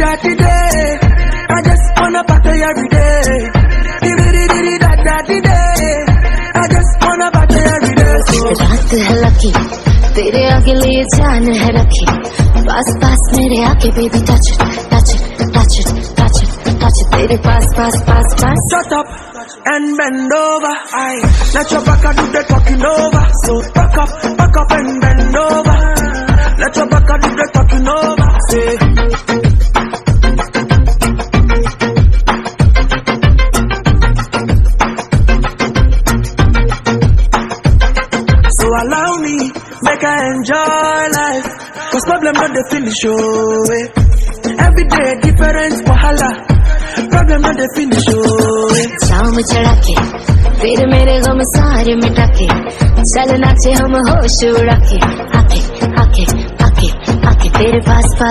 da-da-di-day. I just wanna party every day. Di-di-di-di-da-da-di-day. I just wanna party every day. रात है lucky, तेरे आगे लिए जान है रखी, पास पास मेरे आके baby touch it touch it touch it touch it touch it, तेरे पास पास पास पास. Shut up and bend over. Aye, let your back do the talking over. So back up and bend over. Let your back do the talking over. Say. So allow me, make I enjoy life. Cause problem not the finish, oh eh. Every day different wahala. Problem not the finish, oh eh. शाम चढ़ा के फिर मेरे गम सारे मिटा के, चल नाचे हम होश उड़ा के, आके आके आके आके तेरे पास पास.